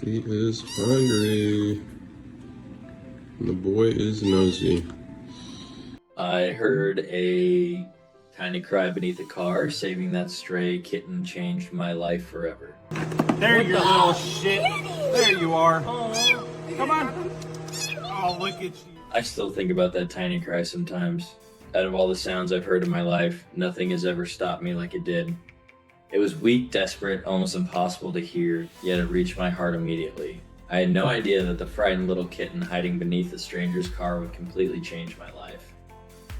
She is hungry. And the boy is nosy. I heard a tiny cry beneath a car. Saving that stray kitten changed my life forever. There you little shit. There you are. Come on. Oh, look at you. I still think about that tiny cry sometimes. Out of all the sounds I've heard in my life, nothing has ever stopped me like it did. It was weak, desperate, almost impossible to hear, yet it reached my heart immediately. I had no idea that the frightened little kitten hiding beneath a stranger's car would completely change my life.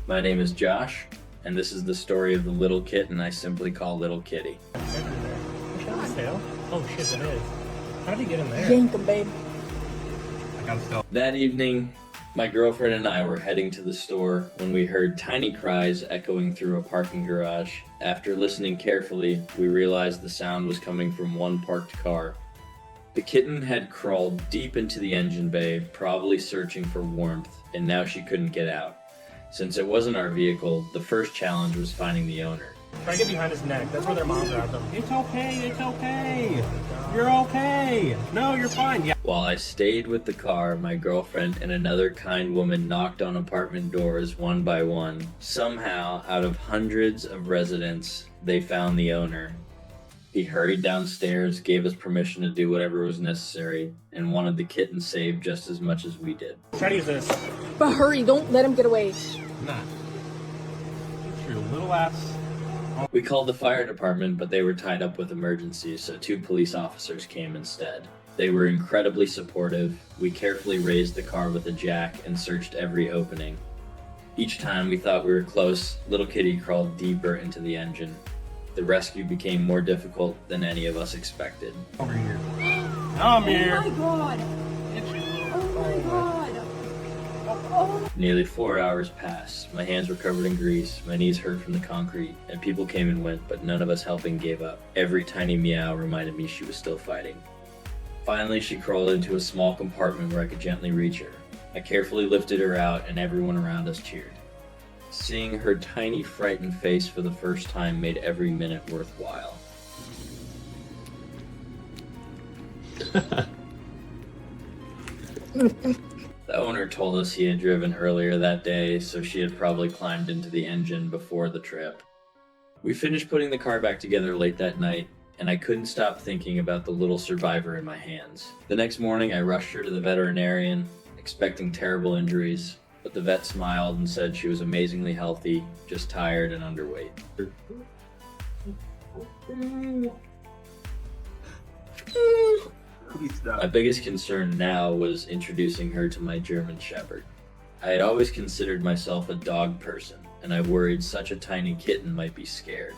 My name is Josh, and this is the story of the little kitten I simply call Little Kitty. Oh shit, it is. How did he get in there? Yank him, babe. I gotta stop. That evening, my girlfriend and I were heading to the store when we heard tiny cries echoing through a parking garage. After listening carefully, we realized the sound was coming from one parked car. The kitten had crawled deep into the engine bay, probably searching for warmth, and now she couldn't get out. Since it wasn't our vehicle, the first challenge was finding the owner. Try to get behind his neck. That's where their mom grabbed them. It's okay. It's okay. You're okay. No, you're fine. Yeah. While I stayed with the car, my girlfriend and another kind woman knocked on apartment doors one by one. Somehow, out of hundreds of residents, they found the owner. He hurried downstairs, gave us permission to do whatever was necessary, and wanted the kitten saved just as much as we did. Try to use this. But hurry, don't let him get away. Nah. Get your little ass. We called the fire department, but they were tied up with emergencies, so 2 police officers came instead. They were incredibly supportive. We carefully raised the car with a jack and searched every opening. Each time we thought we were close, Little Kitty crawled deeper into the engine. The rescue became more difficult than any of us expected. Over here. Come here. Oh my god. Oh my god. Nearly 4 hours passed. My hands were covered in grease, my knees hurt from the concrete, and people came and went, but none of us helping gave up. Every tiny meow reminded me she was still fighting. Finally, she crawled into a small compartment where I could gently reach her. I carefully lifted her out, and everyone around us cheered. Seeing her tiny, frightened face for the first time made every minute worthwhile. The owner told us he had driven earlier that day, so she had probably climbed into the engine before the trip. We finished putting the car back together late that night, and I couldn't stop thinking about the little survivor in my hands. The next morning, I rushed her to the veterinarian, expecting terrible injuries, but the vet smiled and said she was amazingly healthy, just tired and underweight. My biggest concern now was introducing her to my German Shepherd. I had always considered myself a dog person, and I worried such a tiny kitten might be scared.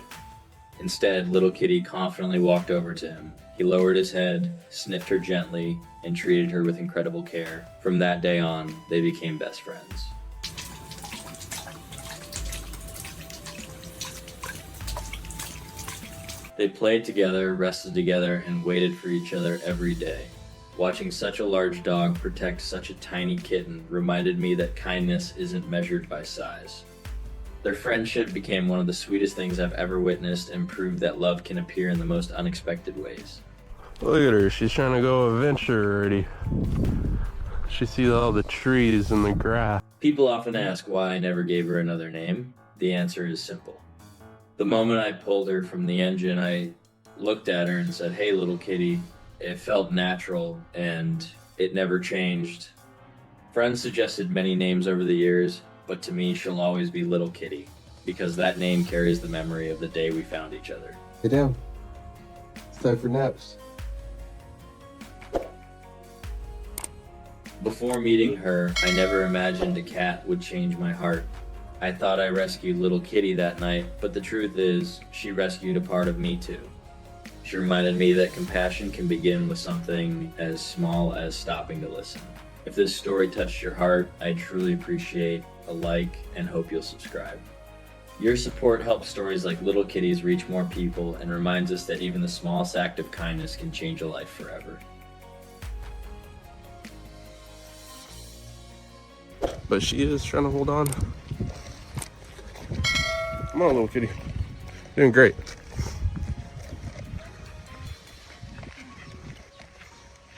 Instead, Little Kitty confidently walked over to him. He lowered his head, sniffed her gently, and treated her with incredible care. From that day on, they became best friends. They played together, rested together, and waited for each other every day. Watching such a large dog protect such a tiny kitten reminded me that kindness isn't measured by size. Their friendship became one of the sweetest things I've ever witnessed and proved that love can appear in the most unexpected ways. Look at her, she's trying to go adventure already. She sees all the trees and the grass. People often ask why I never gave her another name. The answer is simple. The moment I pulled her from the engine, I looked at her and said, "Hey, Little Kitty." It felt natural, and it never changed. Friends suggested many names over the years, but to me, she'll always be Little Kitty, because that name carries the memory of the day we found each other. Get down. It's time for naps. Before meeting her, I never imagined a cat would change my heart. I thought I rescued Little Kitty that night, but the truth is, she rescued a part of me too. She reminded me that compassion can begin with something as small as stopping to listen. If this story touched your heart, I truly appreciate a like and hope you'll subscribe. Your support helps stories like Little Kitty's reach more people and reminds us that even the smallest act of kindness can change a life forever. But she is trying to hold on. Come on, Little Kitty. Doing great.